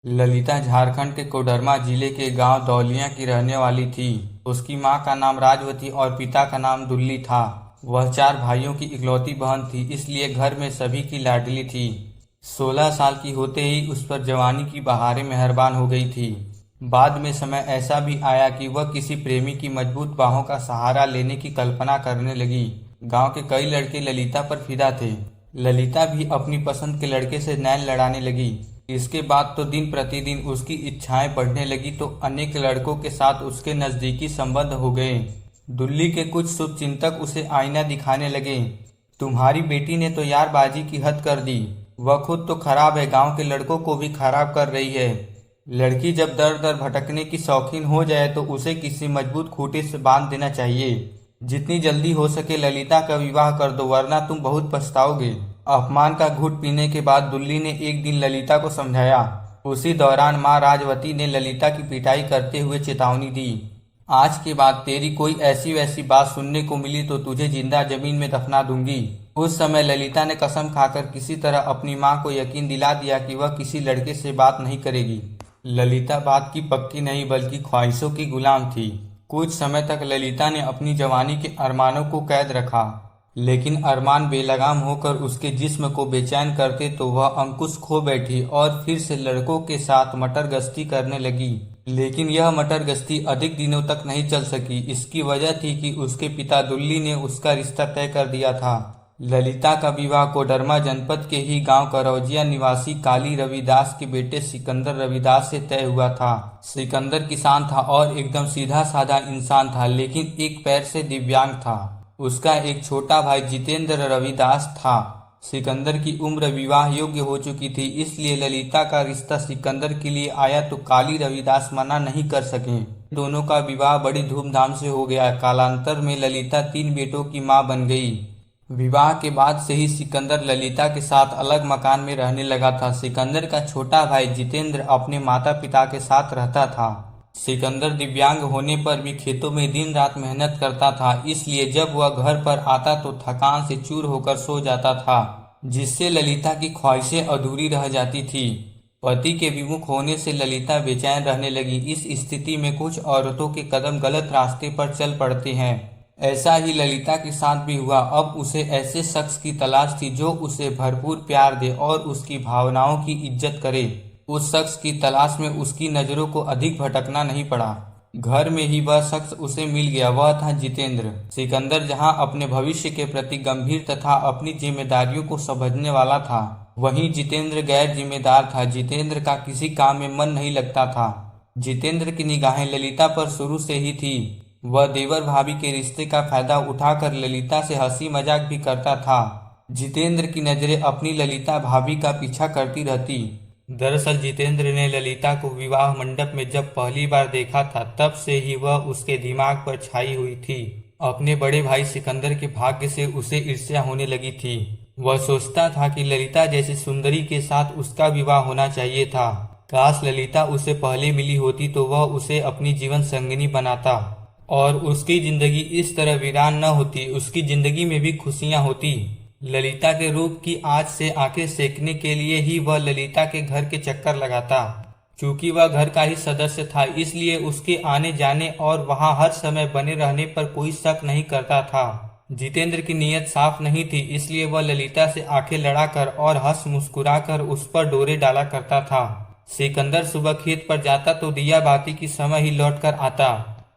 ललिता झारखंड के कोडरमा जिले के गांव दौलिया की रहने वाली थी। उसकी मां का नाम राजवती और पिता का नाम दुल्ली था। वह 4 भाइयों की इकलौती बहन थी, इसलिए घर में सभी की लाडली थी। 16 साल की होते ही उस पर जवानी की बहारें मेहरबान हो गई थी। बाद में समय ऐसा भी आया कि वह किसी प्रेमी की मजबूत बाहों का सहारा लेने की कल्पना करने लगी। गांव के कई लड़के ललिता पर फिदा थे। ललिता भी अपनी पसंद के लड़के से नैन लड़ाने लगी। इसके बाद तो दिन प्रतिदिन उसकी इच्छाएं बढ़ने लगी, तो अनेक लड़कों के साथ उसके नजदीकी संबंध हो गए। दुल्ली के कुछ शुभचिंतक उसे आईना दिखाने लगे। तुम्हारी बेटी ने तो यारबाजी की हद कर दी। वह खुद तो खराब है, गांव के लड़कों को भी खराब कर रही है। लड़की जब दर दर भटकने की शौकीन हो जाए तो उसे किसी मजबूत खूंटी से बांध देना चाहिए। जितनी जल्दी हो सके ललिता का विवाह कर दो, वरना तुम बहुत पछताओगे। अपमान का घूंट पीने के बाद दुल्ली ने एक दिन ललिता को समझाया। उसी दौरान मां राजवती ने ललिता की पिटाई करते हुए चेतावनी दी। आज के बाद तेरी कोई ऐसी वैसी बात सुनने को मिली तो तुझे जिंदा जमीन में दफना दूंगी। उस समय ललिता ने कसम खाकर किसी तरह अपनी मां को यकीन दिला दिया कि वह किसी लड़के से बात नहीं करेगी। ललिता बात की पक्की नहीं बल्कि ख्वाहिशों की गुलाम थी। कुछ समय तक ललिता ने अपनी जवानी के अरमानों को कैद रखा, लेकिन अरमान बेलगाम होकर उसके जिस्म को बेचैन करते तो वह अंकुश खो बैठी और फिर से लड़कों के साथ मटर गश्ती करने लगी। लेकिन यह मटर गश्ती अधिक दिनों तक नहीं चल सकी। इसकी वजह थी कि उसके पिता दुल्ली ने उसका रिश्ता तय कर दिया था। ललिता का विवाह कोडरमा जनपद के ही गांव करौजिया निवासी काली रविदास के बेटे सिकंदर रविदास से तय हुआ था। सिकंदर किसान था और एकदम सीधा साधा इंसान था, लेकिन एक पैर से दिव्यांग था। उसका एक छोटा भाई जितेंद्र रविदास था। सिकंदर की उम्र विवाह योग्य हो चुकी थी, इसलिए ललिता का रिश्ता सिकंदर के लिए आया तो काली रविदास मना नहीं कर सके। दोनों का विवाह बड़ी धूमधाम से हो गया। कालांतर में ललिता 3 बेटों की मां बन गई। विवाह के बाद से ही सिकंदर ललिता के साथ अलग मकान में रहने लगा था। सिकंदर का छोटा भाई जितेंद्र अपने माता पिता के साथ रहता था। सिकंदर दिव्यांग होने पर भी खेतों में दिन रात मेहनत करता था, इसलिए जब वह घर पर आता तो थकान से चूर होकर सो जाता था, जिससे ललिता की ख्वाहिशें अधूरी रह जाती थी। पति के विमुख होने से ललिता बेचैन रहने लगी। इस स्थिति में कुछ औरतों के कदम गलत रास्ते पर चल पड़ते हैं। ऐसा ही ललिता के साथ भी हुआ। अब उसे ऐसे शख्स की तलाश थी जो उसे भरपूर प्यार दे और उसकी भावनाओं की इज्जत करे। उस शख्स की तलाश में उसकी नजरों को अधिक भटकना नहीं पड़ा। घर में ही वह शख्स उसे मिल गया। वह था जितेंद्र। सिकंदर जहां अपने भविष्य के प्रति गंभीर तथा अपनी जिम्मेदारियों को समझने वाला था, वहीं जितेंद्र गैर जिम्मेदार था। जितेंद्र का किसी काम में मन नहीं लगता था। जितेंद्र की निगाहें ललिता पर शुरू से ही थी। वह देवर भाभी के रिश्ते का फायदा उठाकर ललिता से हंसी मजाक भी करता था। जितेंद्र की नजरें अपनी ललिता भाभी का पीछा करती रहती। दरअसल जितेंद्र ने ललिता को विवाह मंडप में जब पहली बार देखा था, तब से ही वह उसके दिमाग पर छाई हुई थी। अपने बड़े भाई सिकंदर के भाग्य से उसे ईर्ष्या होने लगी थी। वह सोचता था कि ललिता जैसी सुंदरी के साथ उसका विवाह होना चाहिए था। काश ललिता उसे पहले मिली होती तो वह उसे अपनी जीवन संगिनी बनाता और उसकी जिंदगी इस तरह वीरान न होती। उसकी जिंदगी में भी खुशियां होती। ललिता के रूप की आग से आंखें सेकने के लिए ही वह ललिता के घर के चक्कर लगाता। चूंकि वह घर का ही सदस्य था, इसलिए उसके आने जाने और वहां हर समय बने रहने पर कोई शक नहीं करता था। जितेंद्र की नीयत साफ नहीं थी, इसलिए वह ललिता से आंखें लड़ाकर और हंस मुस्कुराकर उस पर डोरे डाला करता था। सिकंदर सुबह खेत पर जाता तो दिया बाती की समय ही लौट कर आता।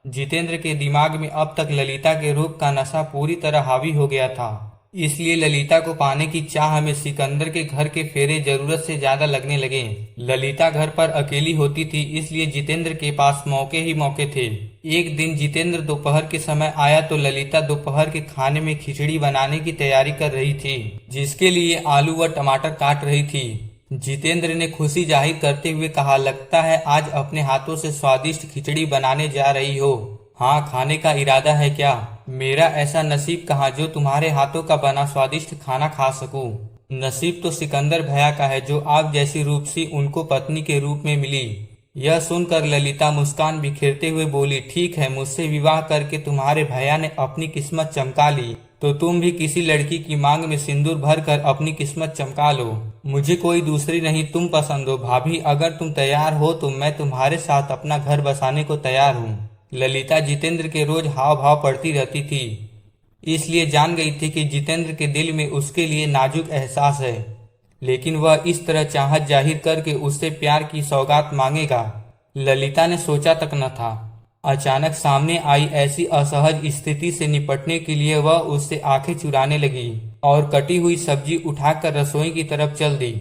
जितेंद्र के दिमाग में अब तक ललिता के रूप का नशा पूरी तरह हावी हो गया था, इसलिए ललिता को पाने की चाह में सिकंदर के घर के फेरे जरूरत से ज्यादा लगने लगे। ललिता घर पर अकेली होती थी, इसलिए जितेंद्र के पास मौके ही मौके थे। एक दिन जितेंद्र दोपहर के समय आया तो ललिता दोपहर के खाने में खिचड़ी बनाने की तैयारी कर रही थी, जिसके लिए आलू व टमाटर काट रही थी। जितेंद्र ने खुशी जाहिर करते हुए कहा, लगता है आज अपने हाथों से स्वादिष्ट खिचड़ी बनाने जा रही हो। हाँ, खाने का इरादा है क्या? मेरा ऐसा नसीब कहाँ जो तुम्हारे हाथों का बना स्वादिष्ट खाना खा सकूं। नसीब तो सिकंदर भैया का है जो आप जैसी रूपसी उनको पत्नी के रूप में मिली। यह सुनकर ललिता मुस्कान बिखेरते हुए बोली, ठीक है, मुझसे विवाह करके तुम्हारे भैया ने अपनी किस्मत चमका ली, तो तुम भी किसी लड़की की मांग में सिंदूर भर कर अपनी किस्मत चमका लो। मुझे कोई दूसरी नहीं, तुम पसंद हो। भाभी, अगर तुम तैयार हो तो मैं तुम्हारे साथ अपना घर बसाने को तैयार हूँ। ललिता जितेंद्र के रोज हाव भाव पढ़ती रहती थी, इसलिए जान गई थी कि जितेंद्र के दिल में उसके लिए नाजुक एहसास है, लेकिन वह इस तरह चाहत जाहिर करके उससे प्यार की सौगात मांगेगा, ललिता ने सोचा तक न था। अचानक सामने आई ऐसी असहज स्थिति से निपटने के लिए वह उससे आंखें चुराने लगी और कटी हुई सब्जी उठाकर रसोई की तरफ चल दी।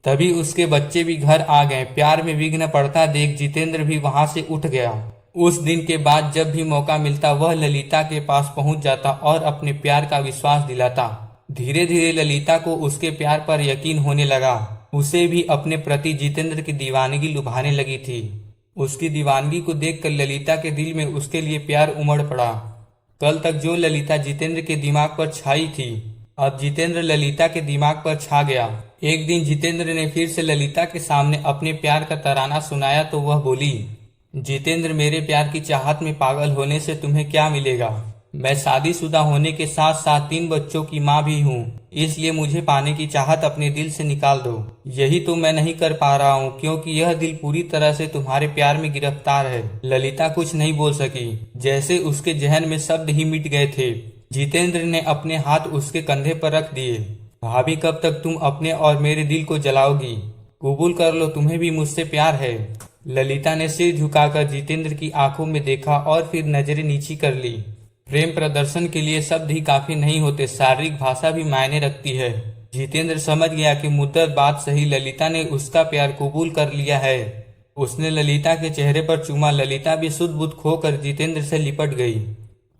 तभी उसके बच्चे भी घर आ गए। प्यार में विघ्न पड़ता देख जितेंद्र भी वहां से उठ गया। उस दिन के बाद जब भी मौका मिलता वह ललिता के पास पहुंच जाता और अपने प्यार का विश्वास दिलाता। धीरे धीरे ललिता को उसके प्यार पर यकीन होने लगा। उसे भी अपने प्रति जितेंद्र की दीवानगी लुभाने लगी थी। उसकी दीवानगी को देखकर ललिता के दिल में उसके लिए प्यार उमड़ पड़ा। कल तक जो ललिता जितेंद्र के दिमाग पर छाई थी, अब जितेंद्र ललिता के दिमाग पर छा गया। एक दिन जितेंद्र ने फिर से ललिता के सामने अपने प्यार का तराना सुनाया तो वह बोली, जितेंद्र, मेरे प्यार की चाहत में पागल होने से तुम्हें क्या मिलेगा? मैं शादीशुदा होने के साथ साथ 3 बच्चों की माँ भी हूँ, इसलिए मुझे पाने की चाहत अपने दिल से निकाल दो। यही तो मैं नहीं कर पा रहा हूँ, क्योंकि यह दिल पूरी तरह से तुम्हारे प्यार में गिरफ्तार है। ललिता कुछ नहीं बोल सकी, जैसे उसके जहन में शब्द ही मिट गए थे। जितेंद्र ने अपने हाथ उसके कंधे पर रख दिए। भाभी, कब तक तुम अपने और मेरे दिल को जलाओगी? कबूल कर लो, तुम्हें भी मुझसे प्यार है। ललिता ने सिर झुकाकर जितेंद्र की आंखों में देखा और फिर नजरें नीची कर ली। प्रेम प्रदर्शन के लिए शब्द ही काफी नहीं होते, शारीरिक भाषा भी मायने रखती है। जितेंद्र समझ गया कि मुद्दत बात सही, ललिता ने उसका प्यार कबूल कर लिया है। उसने ललिता के चेहरे पर चूमा। ललिता भी सुध बुध खोकर जितेंद्र से लिपट गई।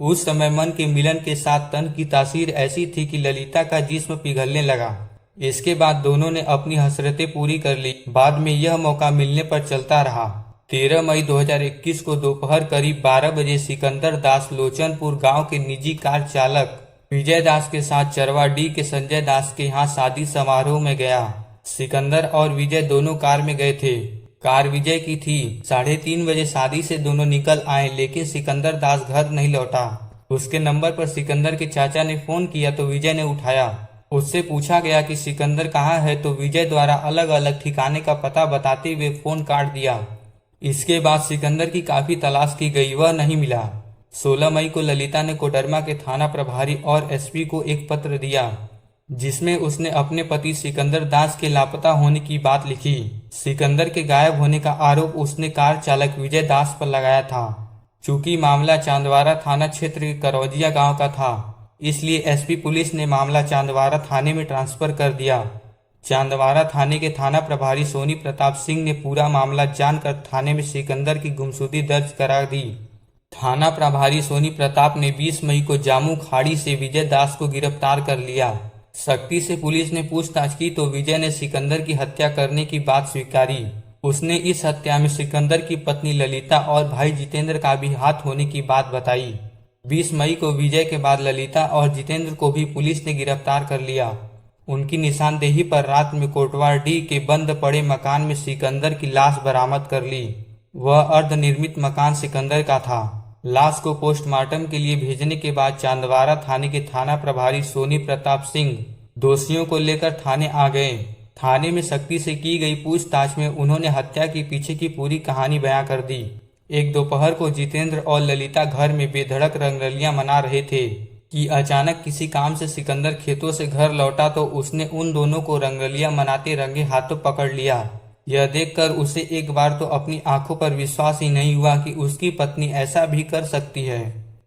उस समय मन के मिलन के साथ तन की तासीर ऐसी थी कि ललिता का जिस्म पिघलने लगा। इसके बाद दोनों ने अपनी हसरतें पूरी कर ली। बाद में यह मौका मिलने पर चलता रहा। 13 मई 2021 को दोपहर करीब 12 बजे सिकंदर दास लोचनपुर गांव के निजी कार चालक विजय दास के साथ चरवाडी के संजय दास के यहाँ शादी समारोह में गया। सिकंदर और विजय दोनों कार में गए थे। कार विजय की थी। 3:30 बजे शादी से दोनों निकल आए, लेकिन सिकंदर दास घर नहीं लौटा। उसके नंबर पर सिकंदर के चाचा ने फोन किया तो विजय ने उठाया। उससे पूछा गया कि सिकंदर कहाँ है, तो विजय द्वारा अलग अलग ठिकाने का पता बताते हुए फोन काट दिया। इसके बाद सिकंदर की काफी तलाश की गई, वह नहीं मिला। 16 मई को ललिता ने कोडरमा के थाना प्रभारी और एसपी को एक पत्र दिया, जिसमें उसने अपने पति सिकंदर दास के लापता होने की बात लिखी। सिकंदर के गायब होने का आरोप उसने कार चालक विजय दास पर लगाया था। चूंकि मामला चांदवारा थाना क्षेत्र के करौजिया गांव का था, इसलिए एसपी पुलिस ने मामला चांदवारा थाने में ट्रांसफर कर दिया। चांदवारा थाने के थाना प्रभारी सोनी प्रताप सिंह ने पूरा मामला जानकर थाने में सिकंदर की गुमशुदगी दर्ज करा दी। थाना प्रभारी सोनी प्रताप ने 20 मई को जामू खाड़ी से विजय दास को गिरफ्तार कर लिया। सख्ती से पुलिस ने पूछताछ की तो विजय ने सिकंदर की हत्या करने की बात स्वीकारी। उसने इस हत्या में सिकंदर की पत्नी ललिता और भाई जितेंद्र का भी हाथ होने की बात बताई। 20 मई को विजय के बाद ललिता और जितेंद्र को भी पुलिस ने गिरफ्तार कर लिया। उनकी निशानदेही पर रात में कोटवारडीह के बंद पड़े मकान में सिकंदर की लाश बरामद कर ली। वह अर्धनिर्मित मकान सिकंदर का था। लाश को पोस्टमार्टम के लिए भेजने के बाद चांदवारा थाने के थाना प्रभारी सोनी प्रताप सिंह दोषियों को लेकर थाने आ गए। थाने में सख्ती से की गई पूछताछ में उन्होंने हत्या के पीछे की पूरी कहानी बयां कर दी। एक दोपहर को जितेंद्र और ललिता घर में बेधड़क रंगरलियां मना रहे थे कि अचानक किसी काम से सिकंदर खेतों से घर लौटा तो उसने उन दोनों को रंगरलियां मनाते रंगे हाथों पकड़ लिया। यह देखकर उसे एक बार तो अपनी आंखों पर विश्वास ही नहीं हुआ कि उसकी पत्नी ऐसा भी कर सकती है।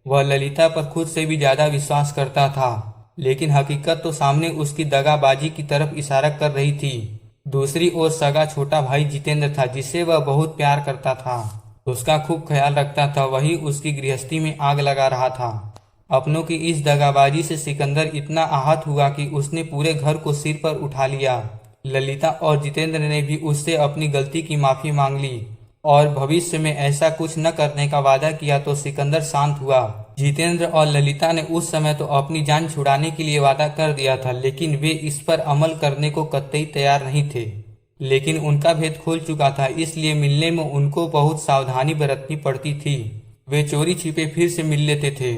वह ललिता पर खुद से भी ज्यादा विश्वास करता था, लेकिन हकीकत तो सामने उसकी दगाबाजी की तरफ इशारा कर रही थी। दूसरी ओर सगा छोटा भाई जितेंद्र था, जिसे वह बहुत प्यार करता था, उसका खूब ख्याल रखता था। वही उसकी गृहस्थी में आग लगा रहा था। अपनों की इस दगाबाजी से सिकंदर इतना आहत हुआ कि उसने पूरे घर को सिर पर उठा लिया। ललिता और जितेंद्र ने भी उससे अपनी गलती की माफी मांग ली और भविष्य में ऐसा कुछ न करने का वादा किया तो सिकंदर शांत हुआ। जितेंद्र और ललिता ने उस समय तो अपनी जान छुड़ाने के लिए वादा कर दिया था, लेकिन वे इस पर अमल करने को कतई तैयार नहीं थे। लेकिन उनका भेद खुल चुका था, इसलिए मिलने में उनको बहुत सावधानी बरतनी पड़ती थी। वे चोरी छिपे फिर से मिल लेते थे।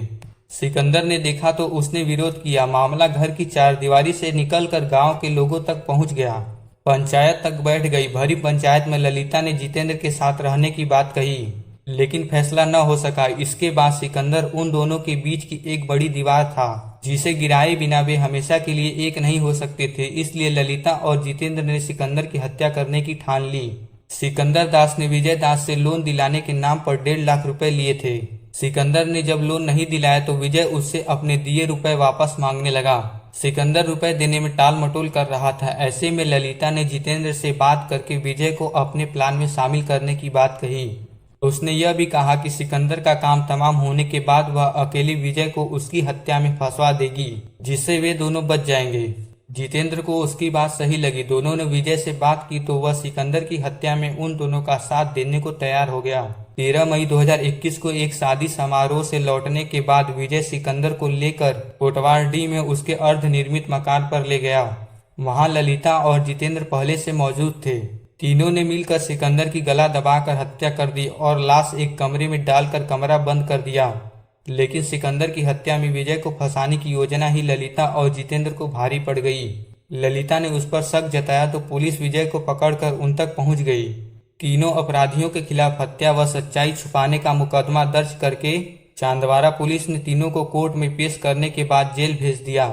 सिकंदर ने देखा तो उसने विरोध किया। मामला घर की चारदीवारी से निकलकर गांव के लोगों तक पहुंच गया। पंचायत तक बैठ गई। भरी पंचायत में ललिता ने जितेंद्र के साथ रहने की बात कही, लेकिन फैसला न हो सका। इसके बाद सिकंदर उन दोनों के बीच की एक बड़ी दीवार था, जिसे गिराए बिना वे हमेशा के लिए एक नहीं हो सकते थे। इसलिए ललिता और जितेंद्र ने सिकंदर की हत्या करने की ठान ली। सिकंदर दास ने विजय दास से लोन दिलाने के नाम पर 1.5 लाख रुपए लिए थे। सिकंदर ने जब लोन नहीं दिलाया तो विजय उससे अपने दिए रुपए वापस मांगने लगा। सिकंदर रुपए देने में टाल मटोल कर रहा था। ऐसे में ललिता ने जितेंद्र से बात करके विजय को अपने प्लान में शामिल करने की बात कही। उसने यह भी कहा कि सिकंदर का काम तमाम होने के बाद वह अकेली विजय को उसकी हत्या में फंसवा देगी, जिससे वे दोनों बच जाएंगे। जितेंद्र को उसकी बात सही लगी। दोनों ने विजय से बात की तो वह सिकंदर की हत्या में उन दोनों का साथ देने को तैयार हो गया। 13 मई 2021 को एक शादी समारोह से लौटने के बाद विजय सिकंदर को लेकर कोटवारडी में उसके अर्धनिर्मित मकान पर ले गया। वहां ललिता और जितेंद्र पहले से मौजूद थे। तीनों ने मिलकर सिकंदर की गला दबाकर हत्या कर दी और लाश एक कमरे में डालकर कमरा बंद कर दिया। लेकिन सिकंदर की हत्या में विजय को फंसाने की योजना ही ललिता और जितेंद्र को भारी पड़ गई। ललिता ने उस पर शक जताया तो पुलिस विजय को पकड़कर उन तक पहुंच गई। तीनों अपराधियों के खिलाफ हत्या व सच्चाई छुपाने का मुकदमा दर्ज करके चांदवारा पुलिस ने तीनों को कोर्ट में पेश करने के बाद जेल भेज दिया।